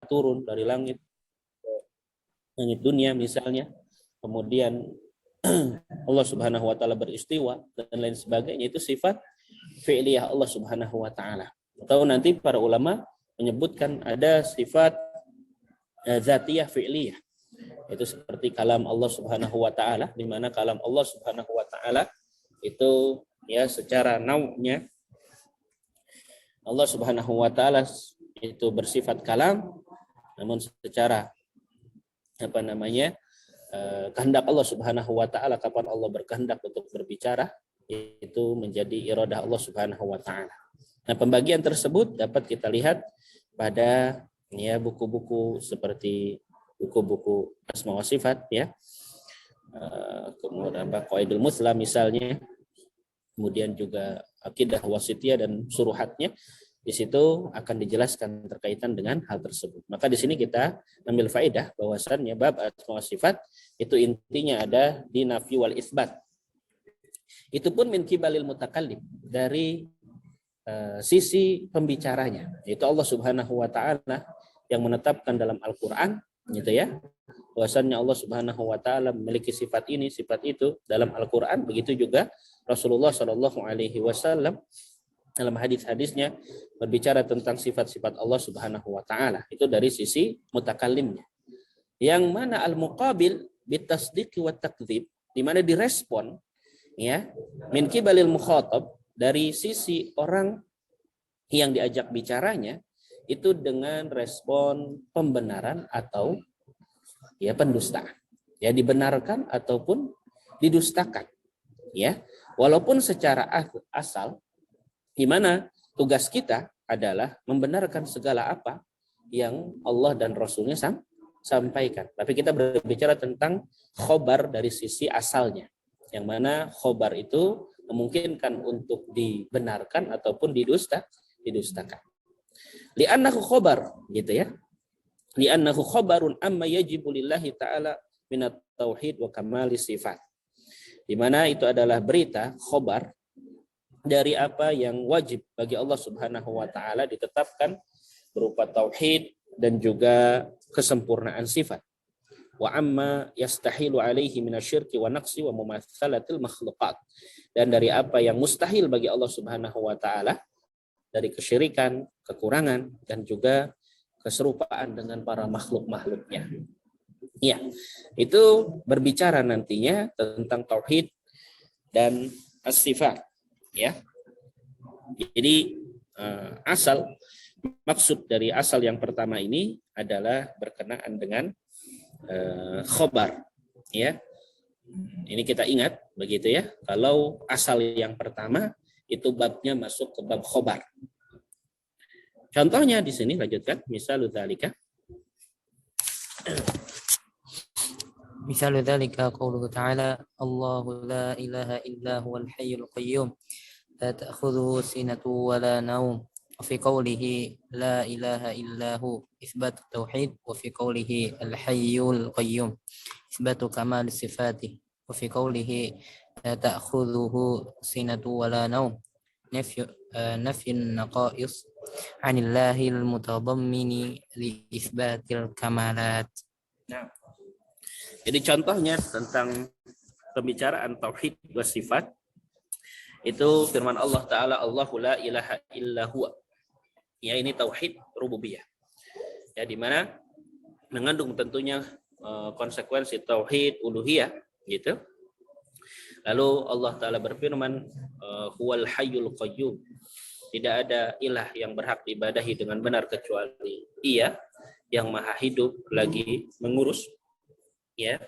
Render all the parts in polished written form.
turun dari langit dunia misalnya, kemudian Allah Subhanahu wa taala beristiwa dan lain sebagainya, itu sifat fi'liyah Allah Subhanahu wa taala. Atau nanti para ulama menyebutkan ada sifat zatiyah fi'liyah, itu seperti kalam Allah Subhanahu wa taala, di mana kalam Allah Subhanahu wa taala itu ya secara nau'nya Allah Subhanahu wa taala itu bersifat kalam, namun secara kehendak Allah Subhanahu wa taala, kapan Allah berkehendak untuk berbicara, itu menjadi iradah Allah Subhanahu wa taala. Nah, pembagian tersebut dapat kita lihat pada ya buku-buku seperti buku-buku asma wa sifat ya. Kemudian Qawaidul Muthla misalnya, kemudian juga Aqidah Wasithiyah dan suruhatnya. Di situ akan dijelaskan terkaitan dengan hal tersebut. Maka di sini kita ambil faedah bahwasannya bab asma wa sifat itu intinya ada di nafyu wal isbat. Itu pun min kibalil mutakallim, dari sisi pembicaranya, yaitu Allah Subhanahu wa taala yang menetapkan dalam Al-Qur'an gitu ya. Bahwasannya Allah Subhanahu wa taala memiliki sifat ini, sifat itu dalam Al-Qur'an. Begitu juga Rasulullah Shallallahu alaihi wasallam dalam hadis-hadisnya berbicara tentang sifat-sifat Allah Subhanahu wa taala. Itu dari sisi mutakallimnya. Yang mana al-muqabil bitasdiq wa takdzib, di mana direspon ya min kibalil mukhatab, dari sisi orang yang diajak bicaranya itu dengan respon pembenaran atau ya pendustaan. Ya dibenarkan ataupun didustakan. Ya, walaupun secara asal di mana tugas kita adalah membenarkan segala apa yang Allah dan Rasulnya sampaikan. Tapi kita berbicara tentang khobar dari sisi asalnya. Yang mana khobar itu memungkinkan untuk dibenarkan ataupun didustakan. Li'annahu khobar, gitu ya. Li'annahu khobarun amma yajibu lillahi ta'ala minat tauhid wa kamali sifat. Di mana itu adalah berita, khobar, dari apa yang wajib bagi Allah Subhanahu wa taala ditetapkan berupa tauhid dan juga kesempurnaan sifat. Wa amma yastahilu alaihi minasyirki wa naqsi wa mumatsalatil makhluqat. Dan dari apa yang mustahil bagi Allah Subhanahu wa taala dari kesyirikan, kekurangan dan juga keserupaan dengan para makhluk-makhluknya. Ya, itu berbicara nantinya tentang tauhid dan as-sifat. Ya, jadi maksud dari asal yang pertama ini adalah berkenaan dengan khobar. Ya, ini kita ingat begitu ya. Kalau asal yang pertama itu babnya masuk ke bab khobar. Contohnya di sini lanjutkan. Misalul dzalika. Misalul dzalika qauluhu ta'ala Allahu la ilaha illa huwal hayyul qayyum لا تأخذه سنة ولا نوم وفي قوله لا إله إلا هو إثبات التوحيد وفي قوله الحي القيوم إثبات كمال صفاته وفي قوله لا تأخذه سنة ولا نوم نفي النقائص عن الله المتضمن لإثبات الكمالات. Nah, jadi contohnya tentang pembicaraan tauhid wa sifat itu firman Allah Ta'ala, Allahu la ilaha illa huwa. Ya, ini tauhid rububiyah. Ya, di mana mengandung tentunya konsekuensi tauhid uluhiyah gitu. Lalu Allah Ta'ala berfirman, huwal hayyul qayyum. Tidak ada ilah yang berhak diibadahi dengan benar kecuali Ia yang maha hidup lagi mengurus. Ya.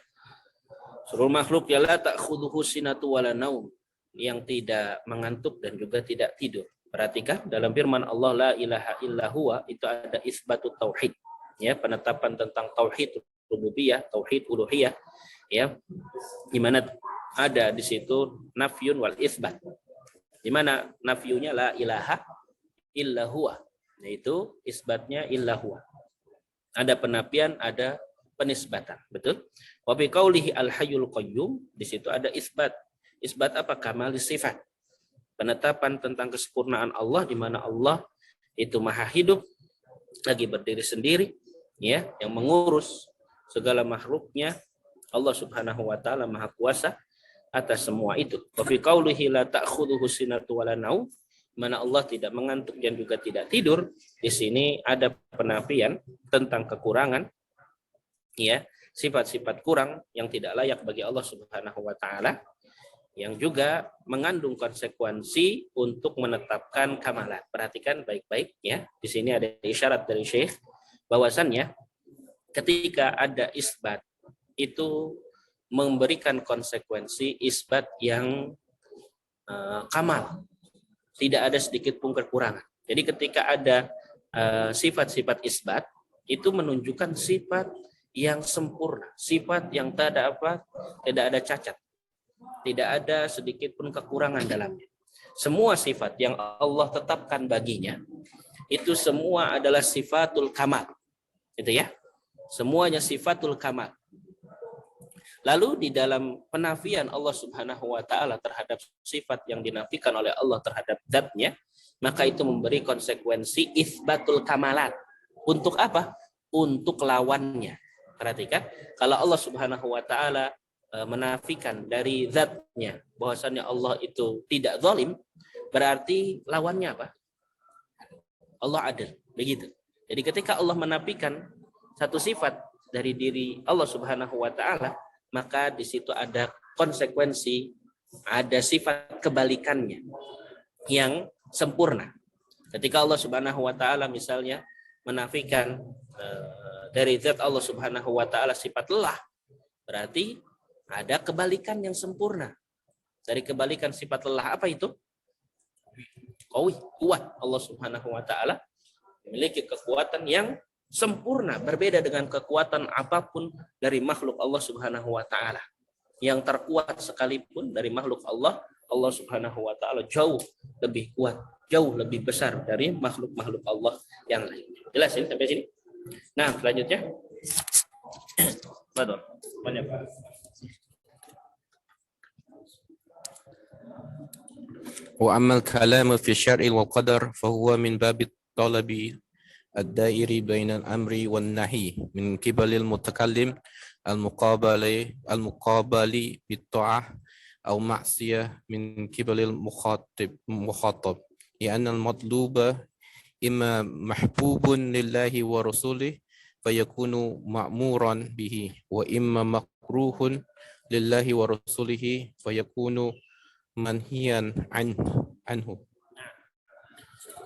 Seluruh makhluk ya la ta'khudhuhu sinatu wala naum, yang tidak mengantuk dan juga tidak tidur. Perhatikan dalam firman Allah la ilaha illa huwa itu ada isbatut tauhid, ya, penetapan tentang tauhid rububiyah, tauhid uluhiyah, ya. Di mana ada di situ nafyun wal isbat. Di mana nafyunya la ilaha illa huwa, yaitu isbatnya illa huwa. Ada penafian, ada penisbatan, betul? Wa bi qaulihi al hayyul qayyum, di situ ada isbat. Isbat apa? Kamal sifat. Penetapan tentang kesempurnaan Allah, di mana Allah itu maha hidup, lagi berdiri sendiri, ya, yang mengurus segala makhluknya. Allah Subhanahu wa taala Maha Kuasa atas semua itu. Wa fi qaulihi la ta'khudhuhu sinatu wala naum, mana Allah tidak mengantuk dan juga tidak tidur. Di sini ada penafian tentang kekurangan, ya, sifat-sifat kurang yang tidak layak bagi Allah Subhanahu wa taala, yang juga mengandung konsekuensi untuk menetapkan kamalat. Perhatikan baik-baik ya. Di sini ada isyarat dari Syekh bahwasannya ketika ada isbat itu memberikan konsekuensi isbat yang kamal, tidak ada sedikit pun kekurangan. Jadi ketika ada sifat-sifat isbat itu menunjukkan sifat yang sempurna, sifat yang tidak ada cacat, tidak ada sedikit pun kekurangan dalamnya. Semua sifat yang Allah tetapkan baginya itu semua adalah sifatul kamal, gitu ya. Semuanya sifatul kamal. Lalu di dalam penafian Allah Subhanahu wa taala terhadap sifat yang dinafikan oleh Allah terhadap zat-Nya, maka itu memberi konsekuensi itsbatul kamalat. Untuk apa? Untuk lawannya. Perhatikan, kalau Allah Subhanahu wa taala menafikan dari zat-Nya bahwasannya Allah itu tidak zalim, berarti lawannya apa? Allah adil. Begitu. Jadi ketika Allah menafikan satu sifat dari diri Allah Subhanahu wa taala, maka di situ ada konsekuensi, ada sifat kebalikannya yang sempurna. Ketika Allah Subhanahu wa taala misalnya menafikan dari zat Allah Subhanahu wa taala sifat lelah, berarti ada kebalikan yang sempurna. Dari kebalikan sifat lelah apa itu? Kuat. Allah Subhanahu wa taala memiliki kekuatan yang sempurna, berbeda dengan kekuatan apapun dari makhluk Allah Subhanahu wa taala. Yang terkuat sekalipun dari makhluk Allah, Allah Subhanahu wa taala jauh lebih kuat, jauh lebih besar dari makhluk-makhluk Allah yang lain. Jelas ini sampai sini? Nah, selanjutnya. Betul. Banyak. Wa amal kalam fi syar'i wal qadar fa huwa min babi talabi الدائري بين الأمر والنهي من قبل المتكلم المقابل بالطاعة أو معصية من قبل المخاطب لأن المطلوب إما محبوب لله ورسوله فيكون مأمورا به وإما مكروه لله ورسوله فيكون منهيا عنه.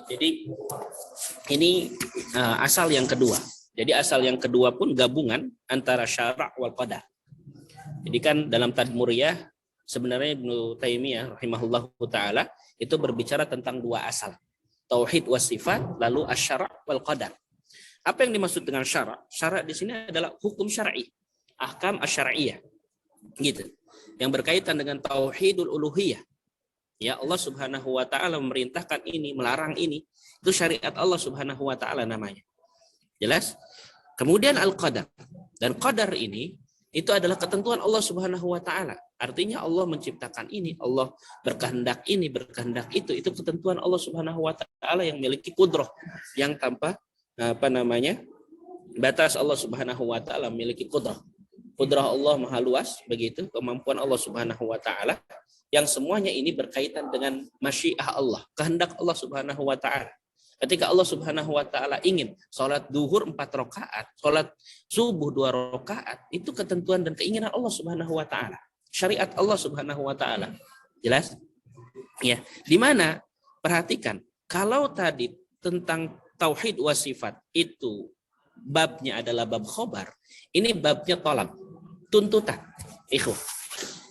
Jadi ini asal yang kedua. Jadi asal yang kedua pun gabungan antara syara' wal qadar. Jadi kan dalam Tadmuriyah sebenarnya Ibnu Taimiyah rahimahullahu taala itu berbicara tentang dua asal. Tauhid was sifat, lalu asy-syara' wal qadar. Apa yang dimaksud dengan syara'? Syara' di sini adalah hukum syar'i, ahkam asy-syar'iyyah. Gitu. Yang berkaitan dengan tauhidul uluhiyah. Ya, Allah Subhanahu wa taala memerintahkan ini, melarang ini. Itu syariat Allah Subhanahu wa taala namanya. Jelas? Kemudian al-qadar. Dan qadar ini itu adalah ketentuan Allah Subhanahu wa taala. Artinya Allah menciptakan ini, Allah berkehendak ini, berkehendak itu ketentuan Allah Subhanahu wa taala yang memiliki kudrah, yang tanpa batas. Allah Subhanahu wa taala memiliki kudrah. Kudrah Allah maha luas, begitu kemampuan Allah Subhanahu wa taala, yang semuanya ini berkaitan dengan masyiah Allah, kehendak Allah Subhanahu wa taala. Ketika Allah Subhanahu wa taala ingin salat duhur 4 rakaat, salat subuh 2 rakaat, itu ketentuan dan keinginan Allah Subhanahu wa taala. Syariat Allah Subhanahu wa taala. Jelas? Ya, di mana perhatikan, kalau tadi tentang tauhid wa sifat itu babnya adalah bab khobar, ini babnya tolab, tuntutan.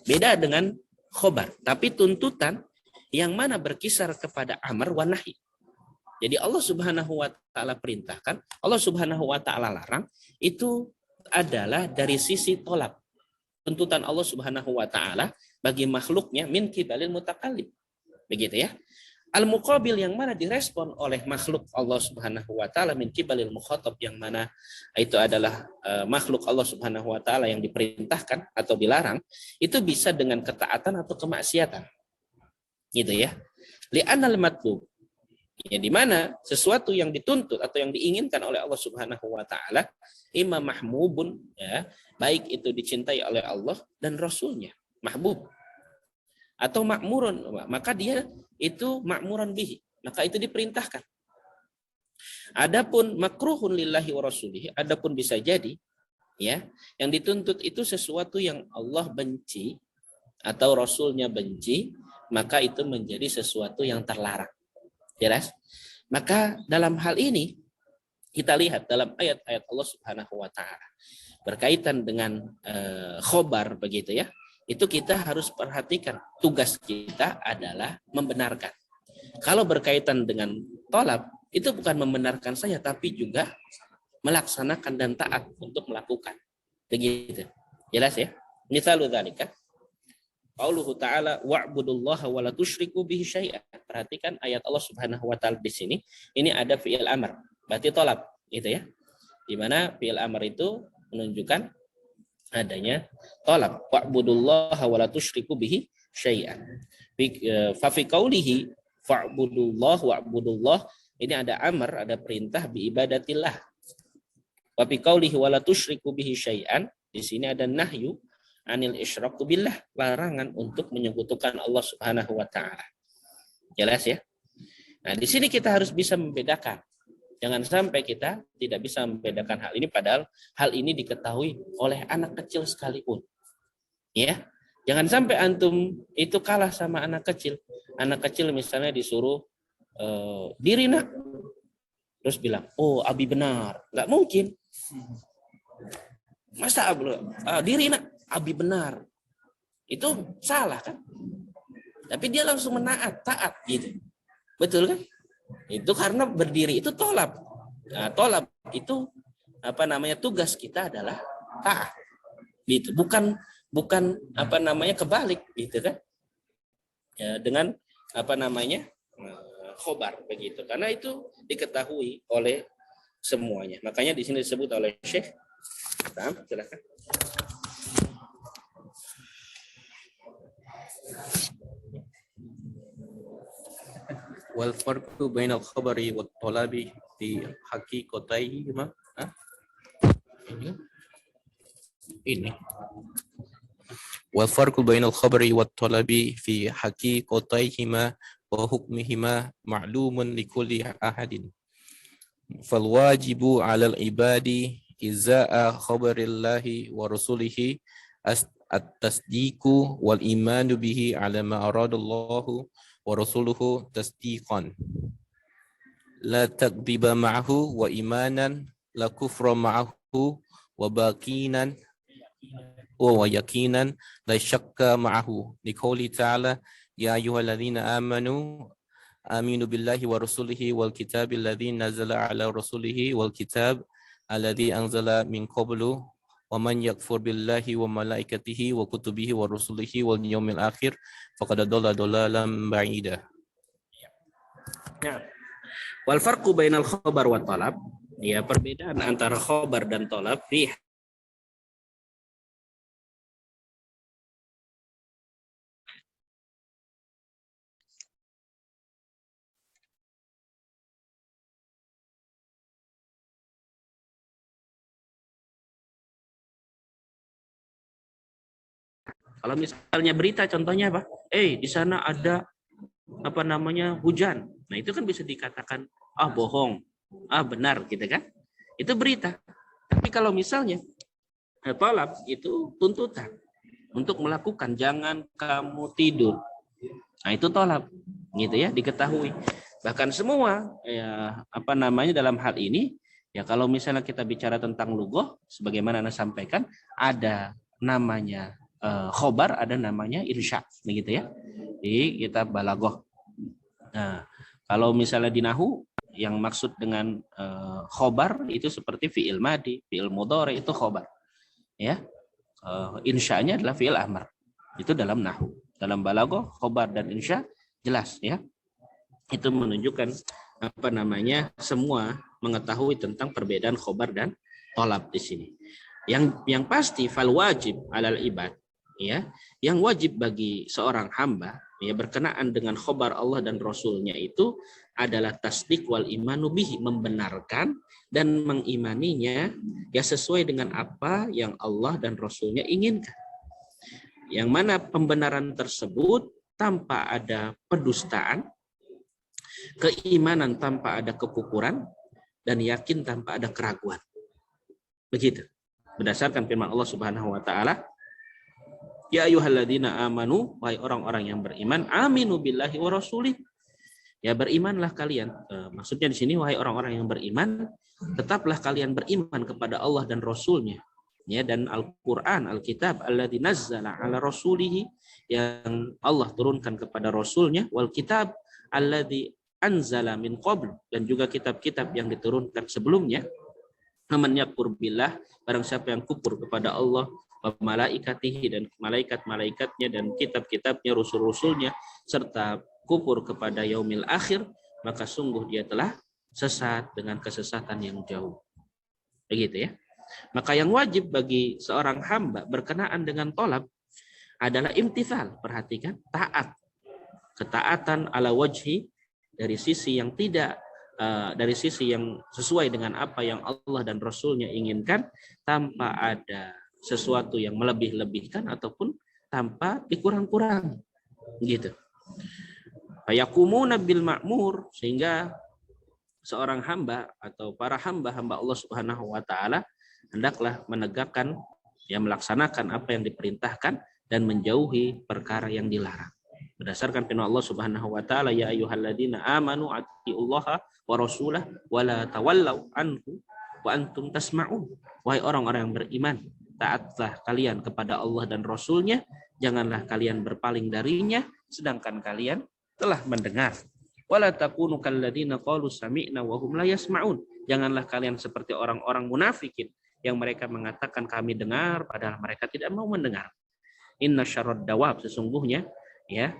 Beda dengan khobar, tapi tuntutan yang mana berkisar kepada amar wa nahi. Jadi Allah Subhanahu wa taala perintahkan, Allah Subhanahu wa taala larang, itu adalah dari sisi tolab. Tuntutan Allah Subhanahu wa taala bagi makhluknya min qibalil mutakallim. Begitu ya. Al-muqabil yang mana direspon oleh makhluk Allah Subhanahu wa taala min qibalil mukhatab, yang mana itu adalah makhluk Allah Subhanahu wa taala yang diperintahkan atau dilarang, itu bisa dengan ketaatan atau kemaksiatan. Gitu ya. Li'anal matlub, Ya, di mana sesuatu yang dituntut atau yang diinginkan oleh Allah Subhanahu wa taala imma mahmubun, ya, baik itu dicintai oleh Allah dan Rasulnya, mahbub, atau makmurun, maka dia itu makmuran bihi, maka itu diperintahkan. Adapun makruhun lillahi wa rasulihi, adapun bisa jadi, ya, yang dituntut itu sesuatu yang Allah benci atau Rasulnya benci, maka itu menjadi sesuatu yang terlarang. Jelas? Maka dalam hal ini kita lihat dalam ayat-ayat Allah Subhanahu wa taala berkaitan dengan khobar begitu ya. Itu kita harus perhatikan, tugas kita adalah membenarkan. Kalau berkaitan dengan tolab, itu bukan membenarkan saja tapi juga melaksanakan dan taat untuk melakukan. Begitu. Jelas ya? Misalu dzalika qauluhu ta'ala wa'budullaha wa la tusyriku bihi syai'an. Perhatikan ayat Allah Subhanahu wa taala di sini. Ini ada fi'il amr, berarti tolab, gitu ya. Di mana fi'il amr itu menunjukkan adanya tolab. Wa'budullaha wa la tusyriku bihi syai'an. Fa fi qaulihi fa'budullah wa'budullah, ini ada amr, ada perintah bi ibadatillah. Wa fi qaulihi wa la tusyriku bihi syai'an, di sini ada nahyu anil isyraku billah, larangan untuk menyekutukan Allah Subhanahu wa taala. Jelas ya? Nah, di sini kita harus bisa membedakan. Jangan sampai kita tidak bisa membedakan hal ini padahal hal ini diketahui oleh anak kecil sekalipun. Ya. Jangan sampai antum itu kalah sama anak kecil. Anak kecil misalnya disuruh diri nak. Terus bilang, "Oh, abi benar." Enggak mungkin. Masa diri nak? Abi benar, itu salah kan? Tapi dia langsung menaat, taat gitu, betul kan? Itu karena berdiri itu tolab. Nah, tolab itu tugas kita adalah taat, gitu. Bukan kebalik, gitu kan? Ya, dengan khobar begitu. Karena itu diketahui oleh semuanya. Makanya di sini disebut oleh Syekh. Nah, silakan. Wal farqu bainal khabari wat talabi fi haqiqatayhima. Ini. Wal farqu bainal khabari wat talabi fi haqiqatayhima wa hukmihima ma'lumun likulli ahadin. Fal wajibu 'alal ibadi izaa khabarillahi wa rasulihi at-tasdiqu wal imanu bihi 'ala ma aradallahu wa rasuluhu tasdiqan la takdiba ma'ahu wa imanan la kufra ma'ahu wa baqinan wa yaqinan la syakka ma'ahu liqouli ta'ala ya ayyuhalladzina amanu aminu billahi wa rasulihi wal kitabil ladzi nazala ala rasulihi wal kitab alladzi anzala min qablu wa man yakfur billahi wa malaikatihi wa kutubihi wa rusulihi wal yawmil akhir faqad dhalla dhalalan ba'ida. Ya. Wal farqu bainal khabar wa talab, ya, perbedaan antara khabar dan talab fi kalau misalnya berita contohnya apa? Di sana ada hujan. Nah, itu kan bisa dikatakan bohong, benar gitu kan? Itu berita. Tapi kalau misalnya talab itu tuntutan untuk melakukan, jangan kamu tidur. Nah, itu talab gitu ya, diketahui. Bahkan semua dalam hal ini ya, kalau misalnya kita bicara tentang lughah sebagaimana Anda sampaikan, ada namanya khobar, ada namanya insya, begitu ya, di kitab balaghah. Nah, kalau misalnya di nahwu yang maksud dengan khobar itu seperti fi'il madi, fi'il mudhari itu khobar, ya. Insya'nya adalah fi'il amr. Itu dalam nahwu. Dalam balaghah khobar dan insya jelas ya. Itu menunjukkan semua mengetahui tentang perbedaan khobar dan tolab di sini. Yang pasti fal wajib alal ibad, ya, yang wajib bagi seorang hamba ya berkenaan dengan khobar Allah dan Rasulnya itu adalah tasdik wal imanu bihi, membenarkan dan mengimaninya ya sesuai dengan apa yang Allah dan Rasulnya inginkan. Yang mana pembenaran tersebut tanpa ada pendustaan, keimanan tanpa ada kekufuran, dan yakin tanpa ada keraguan. Begitu. Berdasarkan firman Allah Subhanahu wa taala, ya ayyuhalladzina amanu, wahai orang-orang yang beriman, aminu billahi wa rasulih. Ya berimanlah kalian. Maksudnya di sini wahai orang-orang yang beriman, tetaplah kalian beriman kepada Allah dan Rasulnya. Ya, dan Al-Qur'an, Alkitab alladzi nazzala ala rasulihi, yang Allah turunkan kepada Rasulnya, wal kitab alladzi anzala min qabl, dan juga kitab-kitab yang diturunkan sebelumnya. Man yakfur billah, barang siapa yang kufur kepada Allah, wa malaikatihi, dan malaikat-malaikatnya, dan kitab-kitabnya, rusul-rusulnya, serta kufur kepada yaumil akhir, maka sungguh dia telah sesat dengan kesesatan yang jauh. Begitu ya. Maka yang wajib bagi seorang hamba berkenaan dengan tolab adalah imtithal. Perhatikan, taat. Ketaatan ala wajhi, dari sisi yang tidak dari sisi yang sesuai dengan apa yang Allah dan Rasulnya inginkan, tanpa ada sesuatu yang melebih-lebihkan ataupun tanpa dikurang-kurang, gitu. Fayakumuna bil ma'mur, sehingga seorang hamba atau para hamba-hamba Allah Subhanahu wa taala hendaklah menegakkan, melaksanakan apa yang diperintahkan dan menjauhi perkara yang dilarang. Berdasarkan firman Allah Subhanahu wa taala, ya ayyuhalladzina amanu atiullaha wa rasulah wa la tawallau anhu wa antum tasma'un. Wahai orang-orang yang beriman, taatlah kalian kepada Allah dan Rasulnya, janganlah kalian berpaling darinya sedangkan kalian telah mendengar. Wala takunu kalladzina qalu sami'na wa hum la yasma'un. Janganlah kalian seperti orang-orang munafikin yang mereka mengatakan kami dengar padahal mereka tidak mau mendengar. Inna syarrad dawab, sesungguhnya ya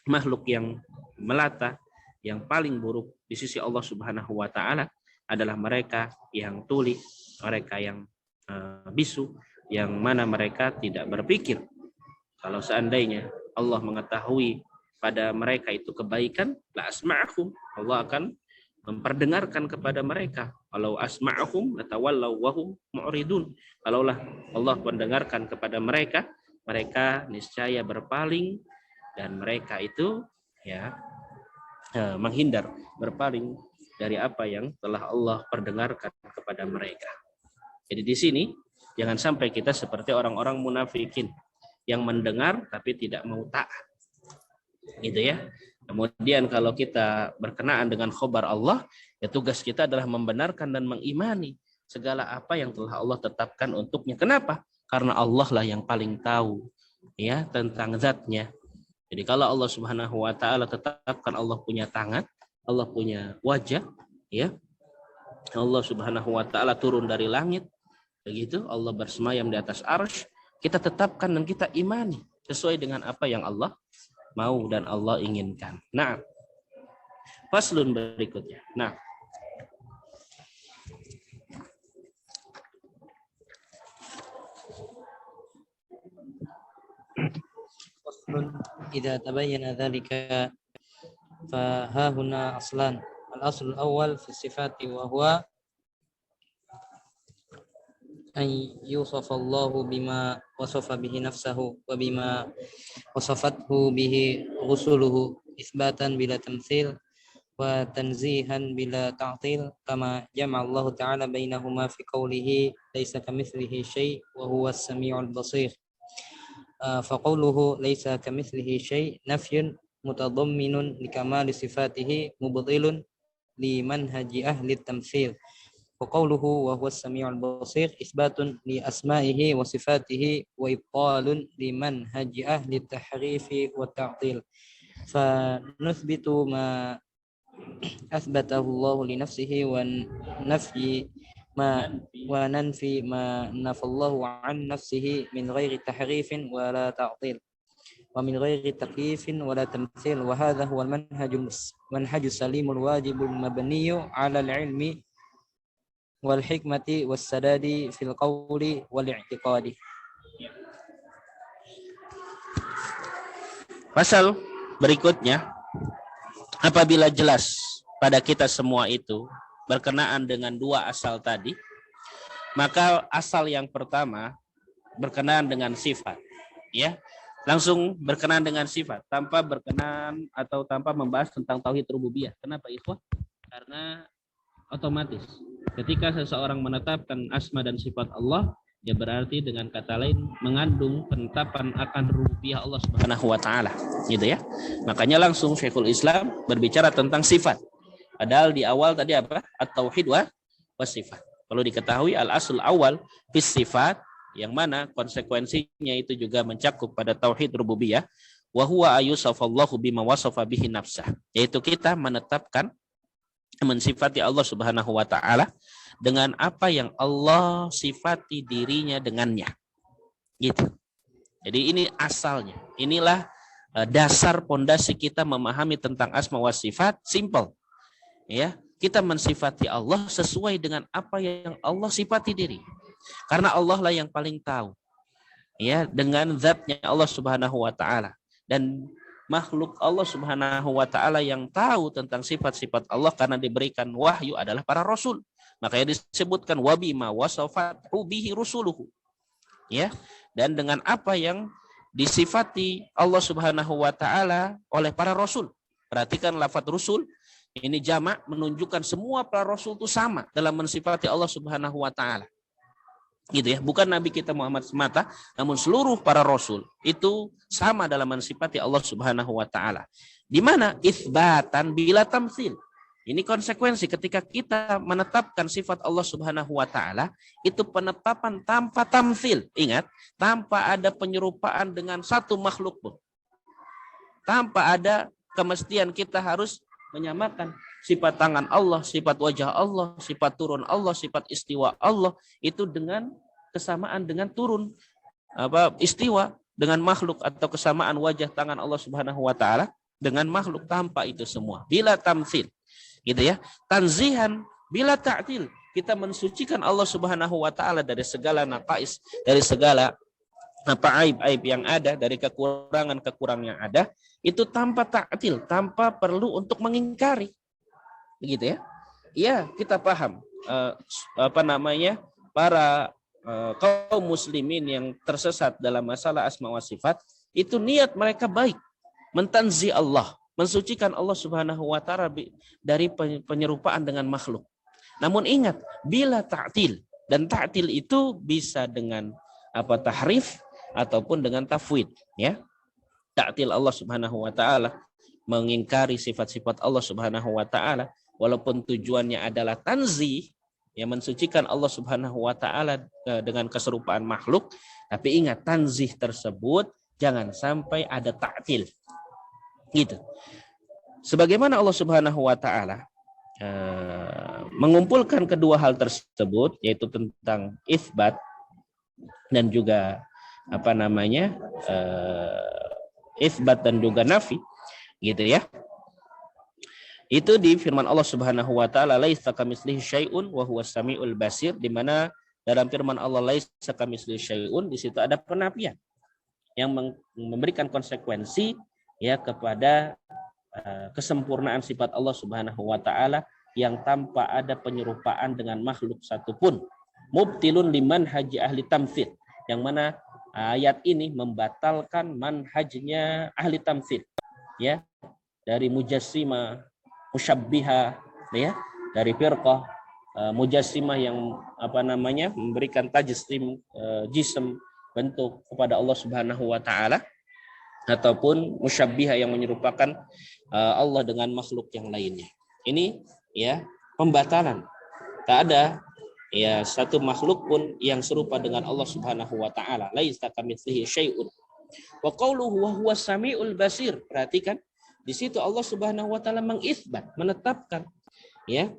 makhluk yang melata, yang paling buruk di sisi Allah Subhanahu wa taala adalah mereka yang tuli, mereka yang bisu, yang mana mereka tidak berpikir. Kalau seandainya Allah mengetahui pada mereka itu kebaikan, la asma'ahum, Allah akan memperdengarkan kepada mereka. Kalau asma'ahum latawallaw wa hum mu'ridun. Kalaulah Allah mendengarkan kepada mereka, mereka niscaya berpaling dan mereka itu menghindar, berpaling dari apa yang telah Allah perdengarkan kepada mereka. Jadi di sini jangan sampai kita seperti orang-orang munafikin yang mendengar tapi tidak mau taat. Gitu ya. Kemudian kalau kita berkenaan dengan khobar Allah, ya tugas kita adalah membenarkan dan mengimani segala apa yang telah Allah tetapkan untuknya. Kenapa? Karena Allah lah yang paling tahu ya tentang zatnya. Jadi kalau Allah Subhanahu wa taala tetapkan Allah punya tangan, Allah punya wajah, ya. Allah Subhanahu wa taala turun dari langit, begitu, Allah bersemayam di atas arsy, kita tetapkan dan kita imani sesuai dengan apa yang Allah mau dan Allah inginkan. Nah, faslun berikutnya. Nah, إذا تبين ذلك فها هنا أصلان. الأصل الأول في الصفات وهو أن يوصف الله بما وصف به نفسه وبما وصفته به رسله إثباتا بلا تمثيل وتنزيها بلا تعطيل كما جمع الله تعالى بينهما في قوله ليس كمثله شيء وهو السميع البصير. فقوله ليس كمثله شيء نفي متضمن لكمال صفاته مبطل لمنهج أهل التمثيل، وقوله وهو السميع البصير إثبات لأسمائه وصفاته وإبطال لمنهج أهل التحريف والتعطيل. فنثبت ما أثبته الله لنفسه وننفي ما نفى الله عن نفسه من غير تحريف ولا تعطيل ومن غير تكييف ولا تمثيل. وهذا هو المنهج السليم الواجب المبني على العلم والحكمة والسداد في القول والاعتقاد. Pasal berikutnya, apabila jelas pada kita semua itu berkenaan dengan dua asal tadi, maka asal yang pertama berkenaan dengan sifat, ya. Langsung berkenaan dengan sifat tanpa berkenan atau tanpa membahas tentang tauhid rububiyah. Kenapa, ikhwah? Karena otomatis ketika seseorang menetapkan asma dan sifat Allah, ya berarti dengan kata lain mengandung penetapan akan rububiyah Allah Subhanahu wa taala, gitu ya. Makanya langsung Syekhul Islam berbicara tentang sifat. Padahal di awal tadi apa? At-tauhid wa sifat. Perlu diketahui al-asul awal fis sifat, yang mana konsekuensinya itu juga mencakup pada tauhid rububiyah, wa huwa ayusafallahu bima wasafa bihi nafsah, yaitu kita menetapkan mensifati Allah Subhanahu wa taala dengan apa yang Allah sifati dirinya dengannya. Gitu. Jadi ini asalnya. Inilah dasar pondasi kita memahami tentang asma wa sifat, simple. Ya, kita mensifati Allah sesuai dengan apa yang Allah sifati diri. Karena Allah lah yang paling tahu, ya, dengan zatnya Allah Subhanahu wa taala, dan makhluk Allah Subhanahu wa taala yang tahu tentang sifat-sifat Allah karena diberikan wahyu adalah para rasul. Makanya disebutkan wabima wasafatu bihi rusuluhu, ya, dan dengan apa yang disifati Allah Subhanahu wa taala oleh para rasul. Perhatikan lafaz rusul ini jamak, menunjukkan semua para rasul itu sama dalam mensifati Allah Subhanahu wa taala. Gitu ya, bukan Nabi kita Muhammad semata, namun seluruh para rasul itu sama dalam mensifati Allah Subhanahu wa taala. Di mana itsbatan bila tamtsil. Ini konsekuensi ketika kita menetapkan sifat Allah Subhanahu wa taala, itu penetapan tanpa tamtsil. Ingat, tanpa ada penyerupaan dengan satu makhluk pun. Tanpa ada kemestian kita harus menyamakan sifat tangan Allah, sifat wajah Allah, sifat turun Allah, sifat istiwa Allah itu dengan kesamaan dengan turun istiwa dengan makhluk, atau kesamaan wajah tangan Allah Subhanahu wa taala dengan makhluk, tanpa itu semua. Bila tamtsil, gitu ya. Tanzihan bila ta'til. Kita mensucikan Allah Subhanahu wa taala dari segala naqais, dari segala aib-aib yang ada, dari kekurangan-kekurangan yang ada, itu tanpa ta'til, tanpa perlu untuk mengingkari. Begitu ya. Ya, kita paham para kaum muslimin yang tersesat dalam masalah asma wa sifat, itu niat mereka baik, mentanzi Allah, mensucikan Allah Subhanahu wa taala dari penyerupaan dengan makhluk. Namun ingat, bila ta'til, dan ta'til itu bisa dengan tahrif ataupun dengan tafwid, ya. Ta'til Allah Subhanahu wa taala, mengingkari sifat-sifat Allah Subhanahu wa taala, walaupun tujuannya adalah tanzih, yang mensucikan Allah Subhanahu wa taala dengan keserupaan makhluk, tapi ingat, tanzih tersebut jangan sampai ada ta'til. Gitu. Sebagaimana Allah Subhanahu wa taala mengumpulkan kedua hal tersebut, yaitu tentang itsbat dan juga itsbat dan juga nafi, gitu ya. Itu di firman Allah Subhanahu wa taala, laisa kamitslihi syai'un wa huwas samiul basir, di mana dalam firman Allah laisa kamitslihi syai'un, di situ ada penafian yang memberikan konsekuensi, ya, kepada kesempurnaan sifat Allah Subhanahu wa taala yang tanpa ada penyerupaan dengan makhluk satupun. Mubtilun liman haji ahli tamtsil, yang mana ayat ini membatalkan manhajnya ahli tamtsil, ya, dari mujassimah, musyabbiha, ya, dari firqah mujassimah yang memberikan tajsim jism, bentuk kepada Allah Subhanahu wa taala, ataupun musyabbiha yang menyerupakan Allah dengan makhluk yang lainnya. Ini, ya, pembatalan. Tak ada, ya, satu makhluk pun yang serupa dengan Allah Subhanahu wa taala. Laisa kamitslihi syai'un. Wa qauluhu wa huwas samiul basir. Perhatikan, di situ Allah Subhanahu wa taala mengisbat, menetapkan, ya,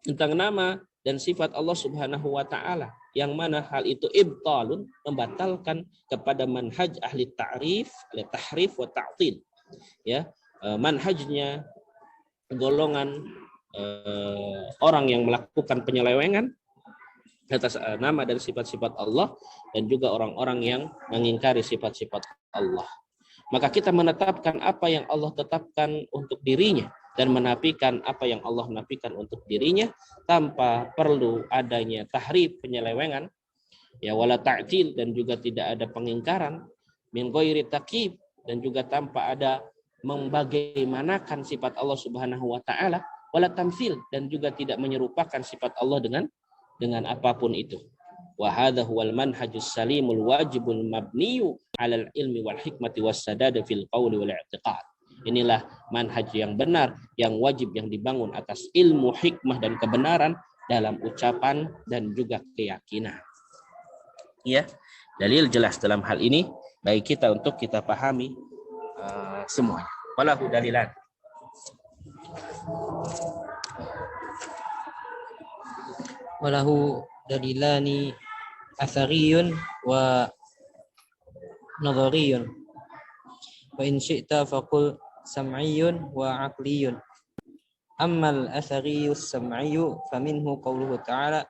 tentang nama dan sifat Allah Subhanahu wa taala, yang mana hal itu ibtalun, membatalkan kepada manhaj ahli ta'rif, tahrif wa ta'til, ya, manhajnya golongan orang yang melakukan penyelewengan atas nama dan sifat-sifat Allah, dan juga orang-orang yang mengingkari sifat-sifat Allah. Maka kita menetapkan apa yang Allah tetapkan untuk dirinya, dan menafikan apa yang Allah nafikan untuk dirinya tanpa perlu adanya tahrif, penyelewengan, ya, wala ta'til, dan juga tidak ada pengingkaran, min ghairi taqib, dan juga tanpa ada membagaimanakan sifat Allah Subhanahu wa taala, wala tamtsil, dan juga tidak menyerupakan sifat Allah dengan apapun itu. Wa hadha huwal manhajus salimul wajibul mabniyu 'alal ilmi wal hikmati was sadad fil qawli wal i'tiqad. Inilah manhaj yang benar, yang wajib, yang dibangun atas ilmu, hikmah, dan kebenaran dalam ucapan dan juga keyakinan. Ya, dalil jelas dalam hal ini bagi kita untuk kita pahami semuanya. Walahu dalilan. Walahu dalilani athariyun wa nadhariyun. Wa in syi'ta faqul sam'iyyun wa aqliyun. Amma al-athariyu as-sam'iyyu faminhu qawluhu ta'ala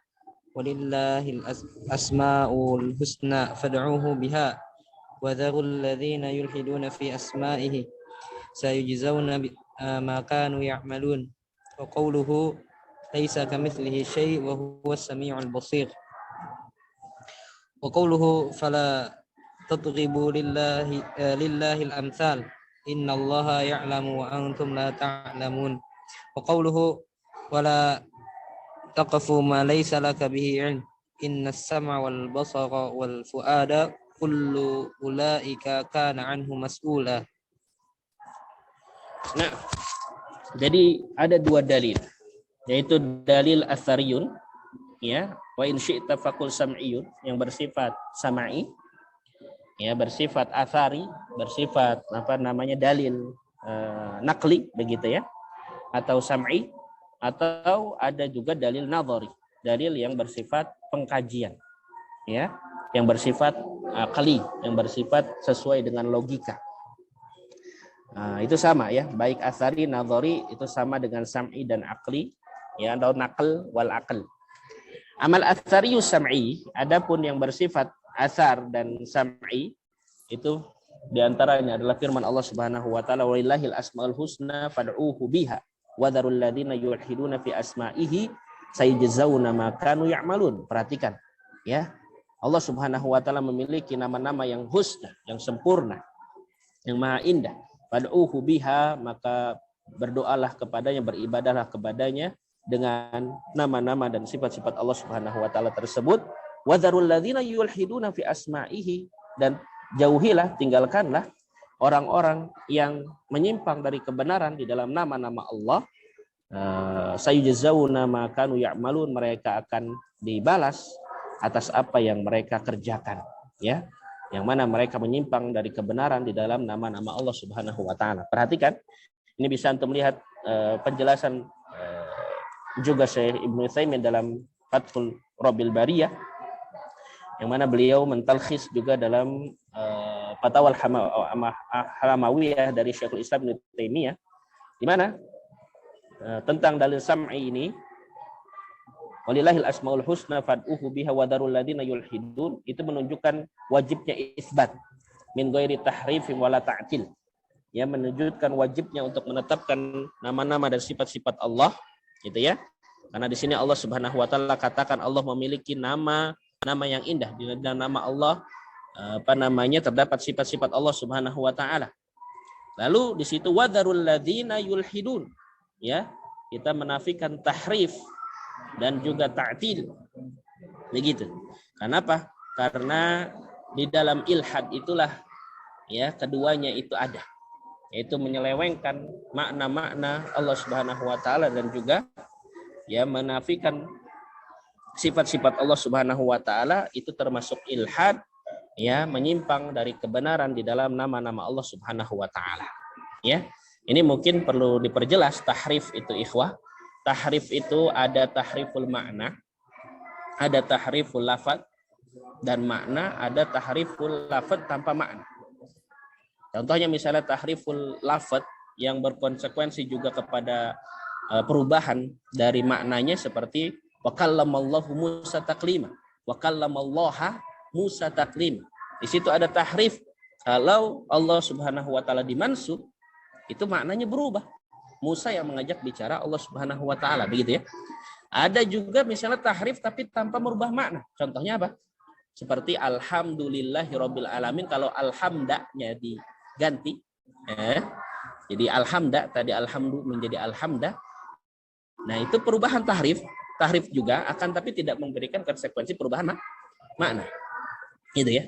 walillahil asma'ul husna fad'uuhu biha wa dharul ladzina yulhiduna fi asma'ihi sayujzauna ma kanu ya'malun. Wa qawluhu laisa kamithlihi syai' wa huwas samii'ul basir. Wa qawluhu fala tadribu lillahi al-amthal innallaha ya'lamu wa antum la ta'lamun. Wa qawluhu wala taqfu ma laysa laka bihi 'ilm innas sam'a wal basara wal fu'ada kullu ulaika kana 'anhu mas'ula. Nah, jadi ada dua dalil, yaitu dalil athariyun, ya, wa in syi'ta faqul sam'iyun, yang bersifat samai, ya, bersifat athari, bersifat dalil nakli, begitu ya, atau sam'i, atau ada juga dalil nadhari, dalil yang bersifat pengkajian, ya, yang bersifat akli, yang bersifat sesuai dengan logika. Itu sama ya, baik athari, nadhari itu sama dengan sam'i dan akli, ya, atau naql wal aql. Amal atharius sam'i, adapun yang bersifat athar dan sam'i, itu diantaranya adalah firman Allah Subhanahu wa taala walillahil asmaul husna fad'uuhu biha wa dzarul ladzina yulhiduna fi asma'ihi sayujzauna ma kanu ya'malun. Perhatikan ya, Allah Subhanahu wa taala memiliki nama-nama yang husna, yang sempurna, yang maha indah. Fad'uuhu biha, maka berdoalah kepadanya, beribadahlah kepadanya dengan nama-nama dan sifat-sifat Allah Subhanahu wa taala tersebut. Wa dzarul ladzina yulhiduna fi asma'ihi, dan jauhilah, tinggalkanlah orang-orang yang menyimpang dari kebenaran di dalam nama-nama Allah. Sayujzauna ma kanu ya'malun, mereka akan dibalas atas apa yang mereka kerjakan, ya, yang mana mereka menyimpang dari kebenaran di dalam nama-nama Allah Subhanahu wa taala. Perhatikan, ini bisa untuk melihat penjelasan juga Syekh Ibnu Utsaimin dalam Fathul Rabbil Bariyah, yang mana beliau mentalkhis juga dalam Fatawal Hamawiyah dari Syekhul Islam Ibnu Taimiyah, di mana tentang dalil sam'i ini, walillahil asmaul husna fad'uhu biha wa dzarul ladzina yulhidun, itu menunjukkan wajibnya isbat min ghairi tahrifin wala ta'til, ya, menunjukkan wajibnya untuk menetapkan nama-nama dan sifat-sifat Allah, gitu ya. Karena di sini Allah Subhanahu wa taala katakan Allah memiliki nama yang indah. Di dalam nama Allah terdapat sifat-sifat Allah Subhanahu wa taala. Lalu di situ wa dzarul ladzina yulhidun, ya, kita menafikan tahrif dan juga ta'til, begitu. Kenapa? Karena di dalam ilhad itulah, ya, keduanya itu ada, yaitu menyelewengkan makna-makna Allah Subhanahu wa taala dan juga, ya, menafikan sifat-sifat Allah Subhanahu wa taala, itu termasuk ilhad, ya, menyimpang dari kebenaran di dalam nama-nama Allah Subhanahu wa taala, ya. Ini mungkin perlu diperjelas tahrif itu, ikhwah. Tahrif itu ada tahriful makna, ada tahriful lafaz dan makna, ada tahriful lafaz tanpa makna. Contohnya misalnya tahriful lafaz yang berkonsekuensi juga kepada perubahan dari maknanya, seperti wa kallamallahu Musa taklima, wa kallamallaha Musa taklima. Di situ ada tahrif. Kalau Allah Subhanahu wa taala dimansub, itu maknanya berubah. Musa yang mengajak bicara Allah Subhanahu wa taala, begitu ya. Ada juga misalnya tahrif tapi tanpa merubah makna. Contohnya apa? Seperti alhamdulillahirabbil alamin, kalau alhamdanya diganti jadi alhamda tadi alhamdu menjadi alhamda. Nah, itu perubahan tahrif juga akan tapi tidak memberikan konsekuensi perubahan makna. Gitu ya.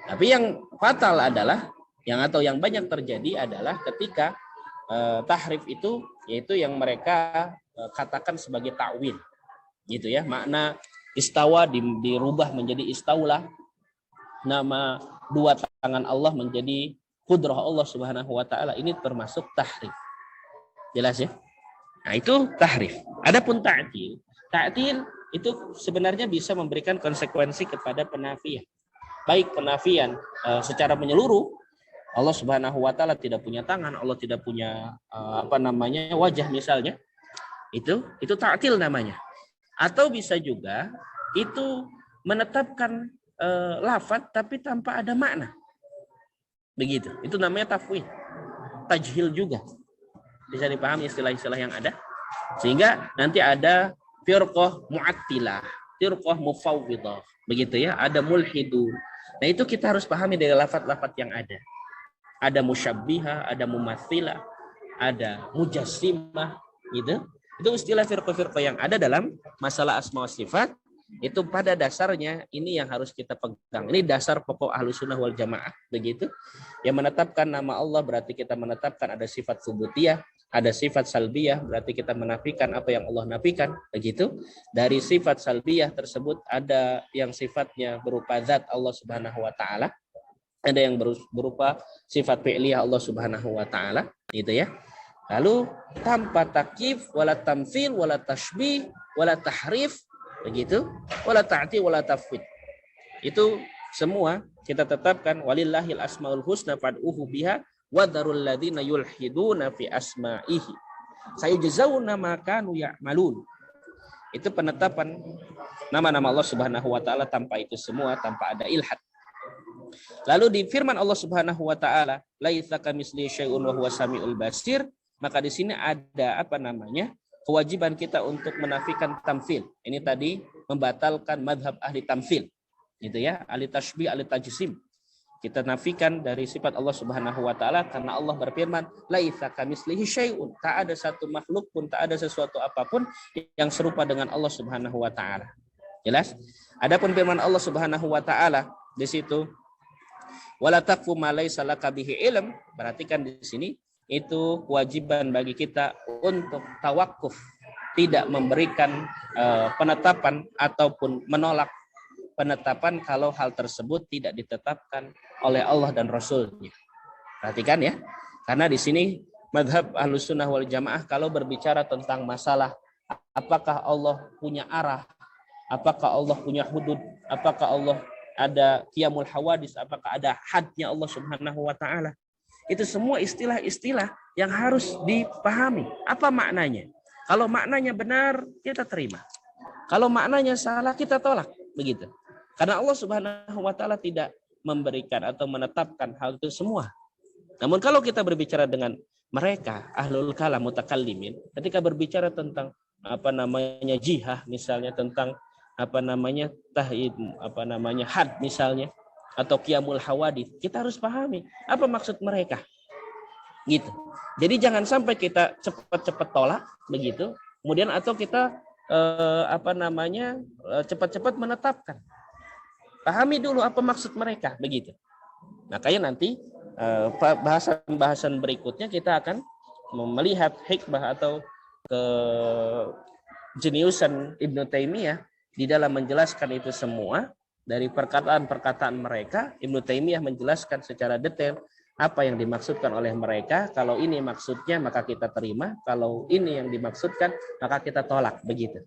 Tapi yang fatal adalah yang banyak terjadi adalah ketika tahrif itu yaitu yang mereka katakan sebagai ta'wil. Gitu ya. Makna istawa dirubah menjadi istaulah. Nama dua tangan Allah menjadi kudrah Allah Subhanahu wa taala. Ini termasuk tahrif. Jelas ya? Nah, itu tahrif. Adapun ta'til itu sebenarnya bisa memberikan konsekuensi kepada penafian. Baik penafian secara menyeluruh, Allah Subhanahu wa taala tidak punya tangan, Allah tidak punya wajah misalnya. Itu ta'til namanya. Atau bisa juga itu menetapkan lafaz tapi tanpa ada makna. Begitu. Itu namanya tafwid. Tajhil juga. Bisa dipahami istilah-istilah yang ada. Sehingga nanti ada firqah mu'attilah, firqah mufawwidah. Begitu ya. Ada mulhidun. Nah, itu kita harus pahami dari lafaz-lafaz yang ada. Ada musyabbiha, ada mumatsilah, ada mujassimah, gitu. Itu istilah firqah-firqah yang ada dalam masalah asma wa sifat. Itu pada dasarnya ini yang harus kita pegang. Ini dasar pokok Ahlussunnah wal Jamaah, begitu. Yang menetapkan nama Allah berarti kita menetapkan ada sifat subutiyah, ada sifat salbiyah berarti kita menafikan apa yang Allah nafikan, begitu. Dari sifat salbiyah tersebut ada yang sifatnya berupa zat Allah Subhanahu wa taala, ada yang berupa sifat fi'liyah Allah Subhanahu wa taala, gitu ya. Lalu tanpa takyif wala tamtsil wala tashbih wala tahrif, begitu, wala ta'ti wala tafwid. Itu semua kita tetapkan walillahil asmaul husna fad'uhu biha wa dzarul ladzina yulhiduna fi asma'ihi sayujzauna ma kanu ya'malun. Itu penetapan nama-nama Allah Subhanahu wa taala tanpa itu semua, tanpa ada ilhad. Lalu di firman Allah Subhanahu wa taala laisa kamitslihi syai'un wa huwas samiul basir, maka di sini ada kewajiban kita untuk menafikan tamtsil. Ini tadi membatalkan madhab ahli tamtsil, gitu ya, ahli tashbih, ahli tajsim. Kita nafikan dari sifat Allah Subhanahu wa taala karena Allah berfirman, laisa kamitslihi syai'un, tak ada satu makhluk pun, tak ada sesuatu apapun yang serupa dengan Allah Subhanahu wa taala. Jelas? Adapun firman Allah Subhanahu wa taala di situ, wala taqfu ma laisa laka bihi ilm, perhatikan di sini itu kewajiban bagi kita untuk tawakuf, tidak memberikan penetapan ataupun menolak penetapan kalau hal tersebut tidak ditetapkan oleh Allah dan Rasul-Nya. Perhatikan ya, karena di sini mazhab Ahlussunnah wal Jamaah kalau berbicara tentang masalah apakah Allah punya arah, apakah Allah punya hudud, apakah Allah ada qiyamul hawadis, apakah ada hadnya Allah Subhanahu wa taala. Itu semua istilah-istilah yang harus dipahami. Apa maknanya? Kalau maknanya benar, kita terima. Kalau maknanya salah, kita tolak. Begitu. Karena Allah Subhanahu wa taala tidak memberikan atau menetapkan hal itu semua. Namun kalau kita berbicara dengan mereka, ahlul kalam mutakallimin, ketika berbicara tentang jihah misalnya, tentang tahid, had misalnya, atau qiyamul hawadits, kita harus pahami apa maksud mereka, gitu. Jadi jangan sampai kita cepat-cepat tolak, begitu, kemudian atau kita cepat-cepat menetapkan. Pahami dulu apa maksud mereka, begitu. Makanya nanti bahasan berikutnya kita akan melihat hikmah atau kejeniusan Ibnu Taimiyah di dalam menjelaskan itu semua. Dari perkataan-perkataan mereka, Ibnu Taimiyah menjelaskan secara detail apa yang dimaksudkan oleh mereka. Kalau ini maksudnya maka kita terima, kalau ini yang dimaksudkan maka kita tolak, begitu.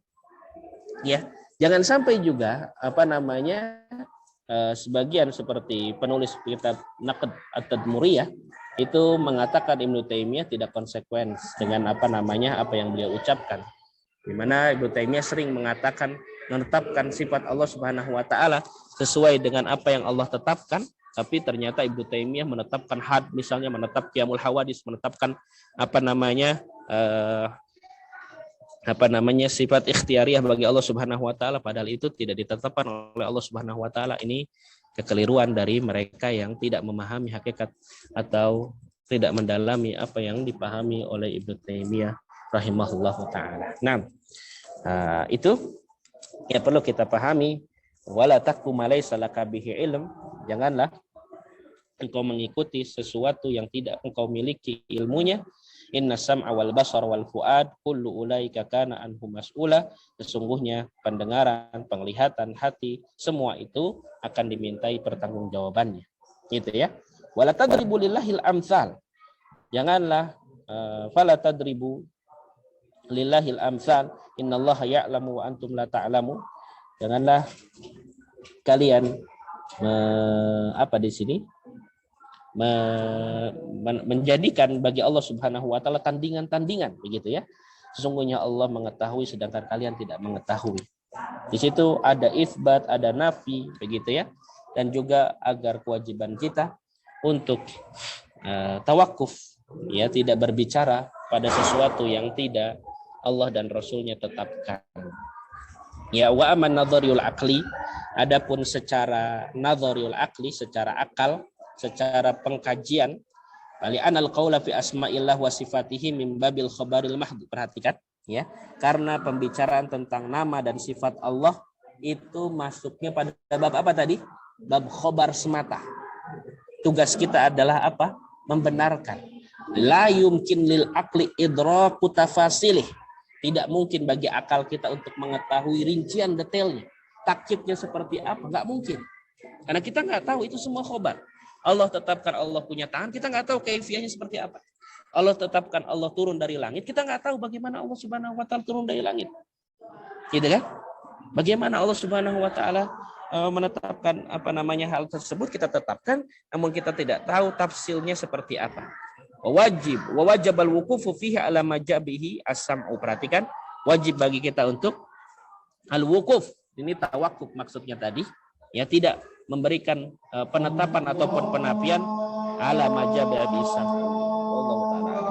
Ya, jangan sampai juga sebagian seperti penulis kitab Naqd at-Tadmuriyah itu mengatakan Ibnu Taimiyah tidak konsekuen dengan apa yang beliau ucapkan. Di mana Ibnu Taimiyah sering mengatakan menetapkan sifat Allah Subhanahu wa taala sesuai dengan apa yang Allah tetapkan, tapi ternyata Ibnu Taimiyah menetapkan had, misalnya menetap qiyamul hawadits, menetapkan eh, sifat ikhtiariyah bagi Allah Subhanahu wa taala, padahal itu tidak ditetapkan oleh Allah Subhanahu wa taala. Ini kekeliruan dari mereka yang tidak memahami hakikat atau tidak mendalami apa yang dipahami oleh Ibnu Taimiyah rahimahullahu taala. Nah, itu yang perlu kita pahami. Wala taqfu ma laysa laka bihi ilm, janganlah engkau mengikuti sesuatu yang tidak engkau miliki ilmunya. Inna sam'a wal basar wal fuad kullu ulaika kana anhu mas'ula, sesungguhnya pendengaran, penglihatan, hati, semua itu akan dimintai pertanggungjawabannya. Gitu ya. Wala tadribu lillahil amsal, janganlah fala tadribu lillahil amsal innallaha ya'lamu wa antum la ta'lamu. Janganlah kalian di sini menjadikan bagi Allah Subhanahu wa taala tandingan-tandingan, begitu ya. Sesungguhnya Allah mengetahui sedangkan kalian tidak mengetahui. Di situ ada isbat, ada nafi, begitu ya. Dan juga agar kewajiban kita untuk tawakuf, ya, tidak berbicara pada sesuatu yang tidak Allah dan Rasulnya tetapkan. Ya, wa aman nadhariul aqli, adapun secara nadhariul aqli, secara akal, secara pengkajian, bali anal qaula fi asma'illah wa sifatihi min babil khabaril mahd. Perhatikan ya, karena pembicaraan tentang nama dan sifat Allah itu masuknya pada bab apa tadi? Bab khabar semata. Tugas kita adalah apa? Membenarkan. La yumkin lil aqli idraku tafasilih. Tidak mungkin bagi akal kita untuk mengetahui rincian detailnya. Takkibnya seperti apa? Nggak mungkin. Karena kita nggak tahu, itu semua khobar. Allah tetapkan Allah punya tangan, kita nggak tahu kaifiahnya seperti apa. Allah tetapkan Allah turun dari langit, kita nggak tahu bagaimana Allah Subhanahu wa taala turun dari langit. Gitu kan? Bagaimana Allah Subhanahu wa taala menetapkan hal tersebut, kita tetapkan, namun kita tidak tahu tafsilnya seperti apa. Wajib al-wuqufu fihi ala majabihi as-sam'u. Perhatikan, wajib bagi kita untuk al-wuquf. Ini tawakuf maksudnya tadi, ya, tidak memberikan penetapan ataupun penafian ala majabihi as-sam'u. Wallahu taala.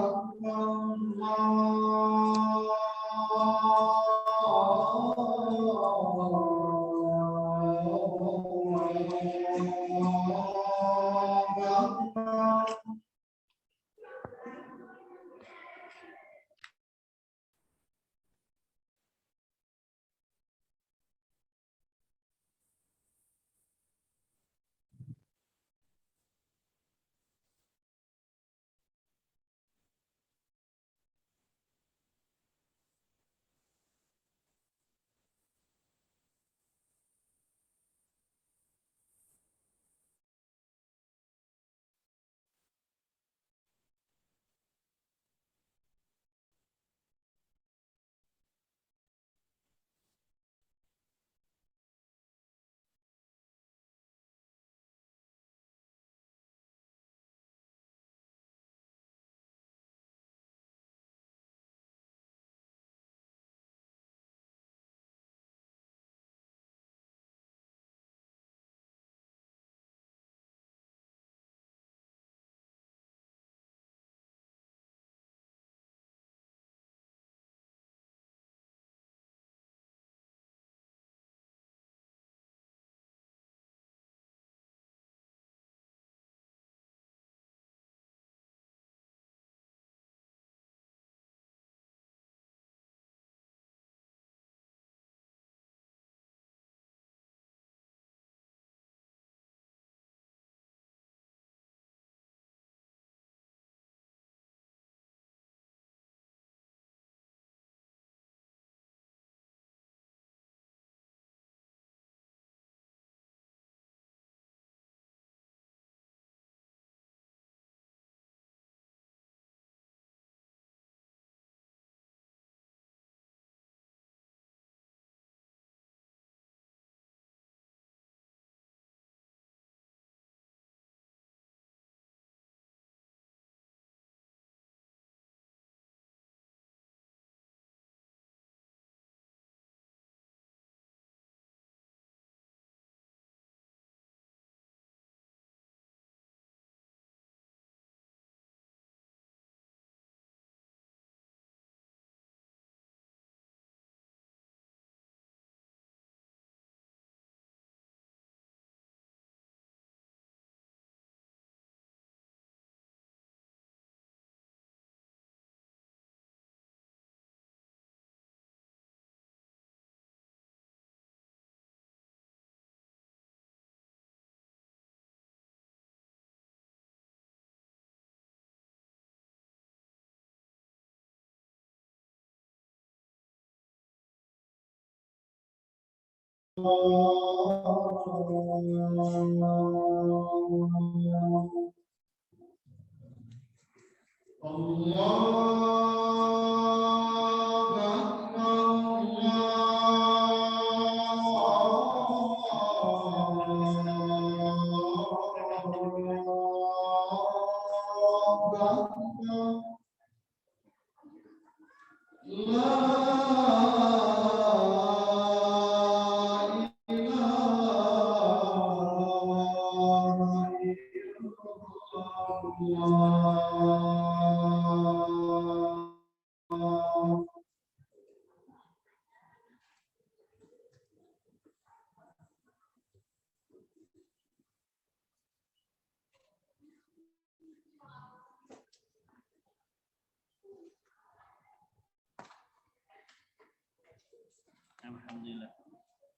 Alhamdulillah.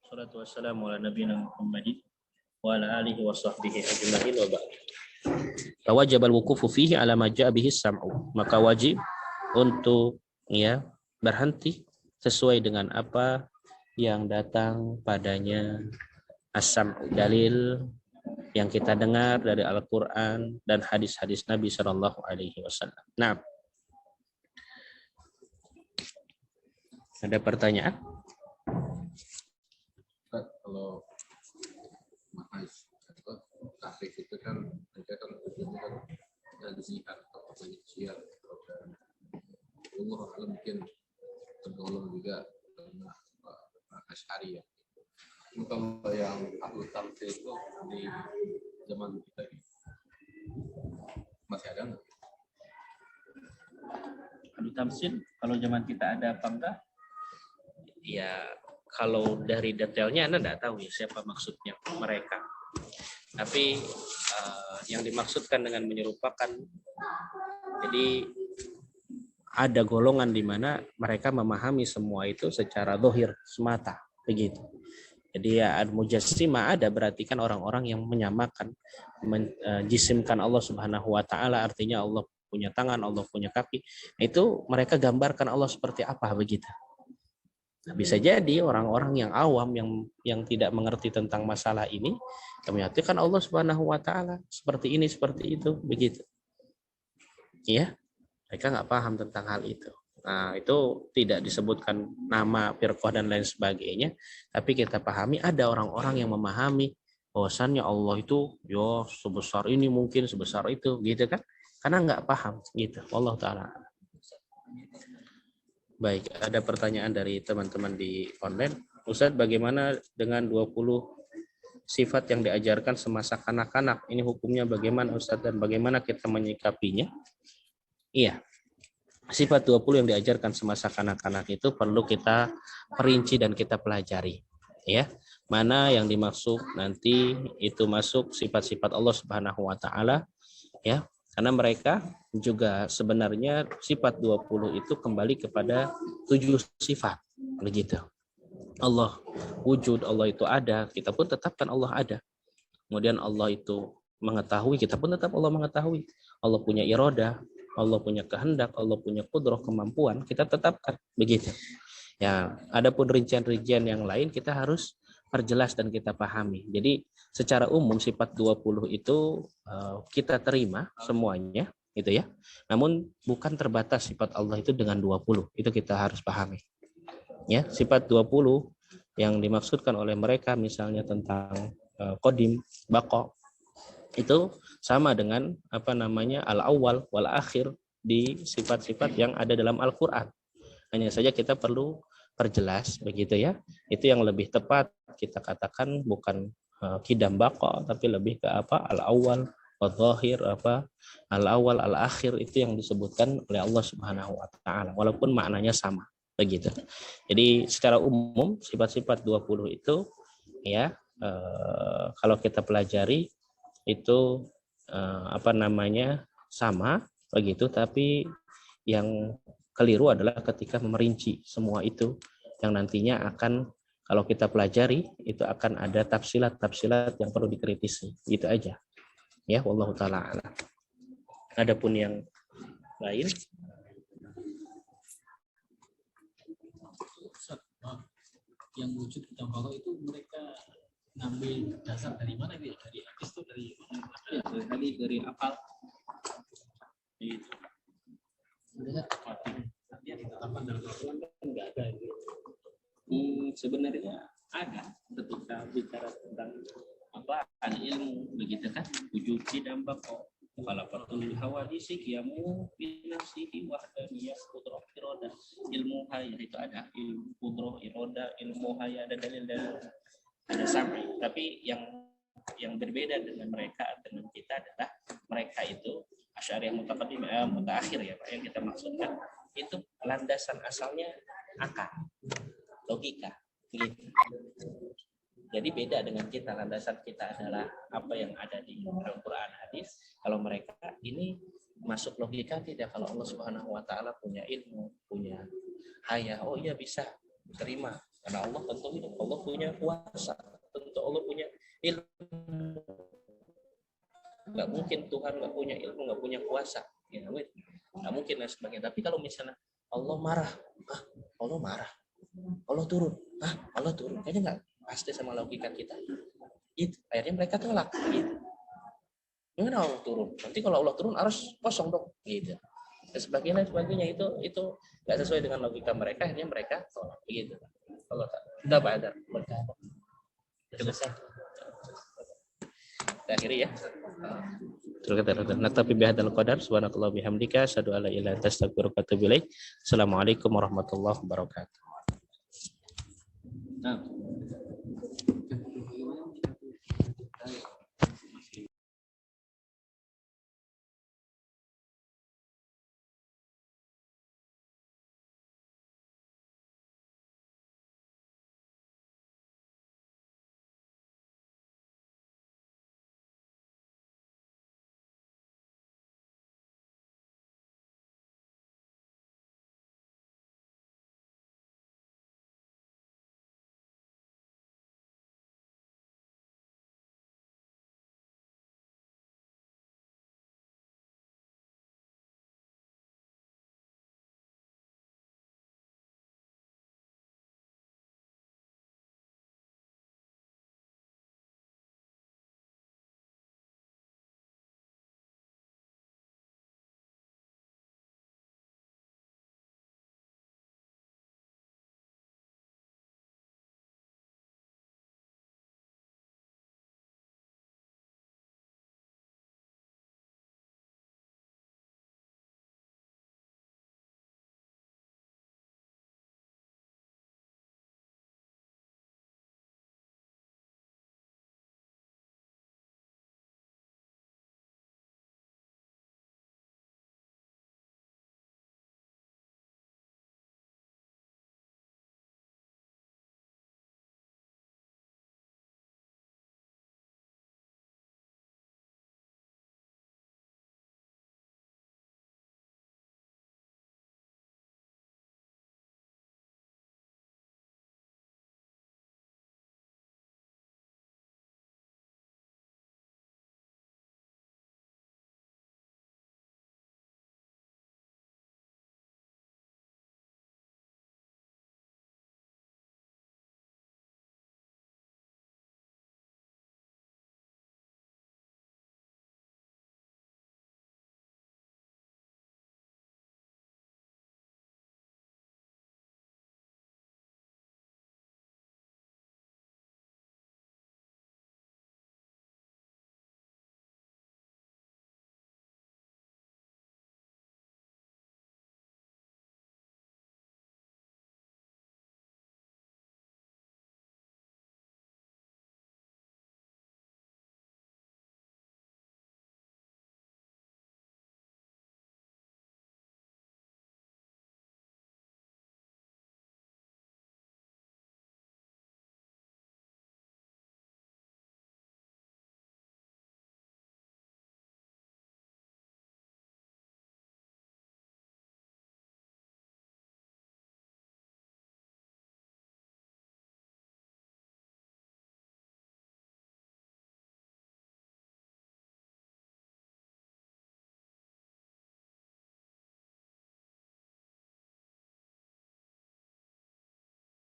Salatu wassalamu ala nabiyina Muhammadin wa ala alihi wa sahbihi ajma'in wa ba'd. Tawajjab al-wuqufu fihi ala ma ja'a bihi sam'u. Maka wajib untuk berhenti sesuai dengan apa yang datang padanya as-sam'u, dalil yang kita dengar dari Al-Qur'an dan hadis-hadis Nabi sallallahu alaihi wasallam. Nah, ada pertanyaan? Kalau makais tahrif itu kan mereka kan tujuannya kan nasihat atau penyiar dan Allah alam mungkin tergolong juga karena Asy'ari ya. Kalau yang ahlu tamsil itu di zaman kita ini masih ada nggak? Ahlu tamsil kalau zaman kita ada apa enggak? Ya, kalau dari detailnya Anda enggak tahu ya siapa maksudnya mereka. Tapi yang dimaksudkan dengan menyerupakan, jadi ada golongan di mana mereka memahami semua itu secara zahir semata, begitu. Jadi ya al-mujassimah ada berarti kan orang-orang yang menyamakan, menjisimkan Allah Subhanahu wa taala, artinya Allah punya tangan, Allah punya kaki. Itu mereka gambarkan Allah seperti apa begitu. Nah, bisa jadi orang-orang yang awam yang tidak mengerti tentang masalah ini menyatakan Allah Subhanahu wa taala seperti ini, seperti itu, begitu. Iya, mereka nggak paham tentang hal itu. Nah, itu tidak disebutkan nama firqah dan lain sebagainya, tapi kita pahami ada orang-orang yang memahami bahwasannya Allah itu ya sebesar ini mungkin sebesar itu, gitu kan? Karena nggak paham, gitu. Allah taala. Baik, ada pertanyaan dari teman-teman di online. Ustadz, bagaimana dengan 20 sifat yang diajarkan semasa kanak-kanak? Ini hukumnya bagaimana Ustadz dan bagaimana kita menyikapinya? Iya, sifat 20 yang diajarkan semasa kanak-kanak itu perlu kita perinci dan kita pelajari. Ya, mana yang dimaksud nanti itu masuk sifat-sifat Allah Subhanahu wa taala, ya. Karena mereka juga sebenarnya sifat 20 itu kembali kepada 7 sifat. Begitu. Allah wujud, Allah itu ada, kita pun tetapkan Allah ada. Kemudian Allah itu mengetahui, kita pun tetap Allah mengetahui. Allah punya iradah, Allah punya kehendak, Allah punya qudrah, kemampuan, kita tetapkan. Begitu. Ya, adapun rincian-rincian yang lain kita harus perjelas dan kita pahami. Jadi secara umum sifat 20 itu kita terima semuanya, gitu ya. Namun bukan terbatas sifat Allah itu dengan 20. Itu kita harus pahami. Ya, sifat 20 yang dimaksudkan oleh mereka misalnya tentang qadim, baqa, itu sama dengan al-awwal wal akhir di sifat-sifat yang ada dalam Al-Qur'an. Hanya saja kita perlu perjelas begitu ya. Itu yang lebih tepat kita katakan bukan qidam baqa tapi lebih ke al-awwal wal-zahir al-awwal al-akhir, itu yang disebutkan oleh Allah Subhanahu wa taala walaupun maknanya sama begitu. Jadi secara umum sifat-sifat 20 itu ya kalau kita pelajari itu sama begitu, tapi yang keliru adalah ketika memerinci semua itu yang nantinya akan kalau kita pelajari itu akan ada tafsilat yang perlu dikritisi. Gitu aja. Ya, wallahu taala a'lam. Adapun yang lain yang wujud tambah itu mereka ngambil dasar dari mana gitu? Dari hadis tuh dari mana? Ya, dari apal. Itu. Artinya ditetapkan dalam Al-Quran kan nggak ada itu. Sebenarnya ada ketika bicara tentang apa ilmu begitu kan wujud dampak falafatul hawadisi qiyamu binafsihi wahdaniyah qudrah iroda ilmu haya itu ada ilmu qudrah iroda ilmu haya ada dalil-dalil ada sampai tapi yang berbeda dengan mereka dengan kita adalah mereka itu Asy'ariyah mutaqaddim mutaakhir ya Pak yang kita maksudkan itu landasan asalnya akal logika gitu. Jadi beda dengan kita, landasan kita adalah apa yang ada di Al-Quran hadis. Kalau mereka ini masuk logika tidak, kalau Allah Subhanahu wa taala punya ilmu, punya haya, oh iya bisa terima. Karena Allah tentu itu, Allah punya kuasa, tentu Allah punya ilmu. Nggak mungkin Tuhan nggak punya ilmu, nggak punya kuasa. Ya, nggak mungkin dan sebagainya. Tapi kalau misalnya Allah marah, Allah marah. Allah turun, Allah turun. Kayaknya nggak pasti sama logika kita. Itu akhirnya mereka tolak. Gitu. Gimana Allah turun? Nanti kalau Allah turun harus kosong dong. Gitu. Dan sebagainya itu nggak sesuai dengan logika mereka. Akhirnya mereka tolak. Gitu. Kalau tidak ada mereka. Cukup. Akhirnya ya. Naktafi bihadzal qadar. Subhanakallah bihamdika. Asyhadu an la ilaha illa anta astaghfiruka wa atubu ilaik. Assalamualaikum warahmatullahi wabarakatuh.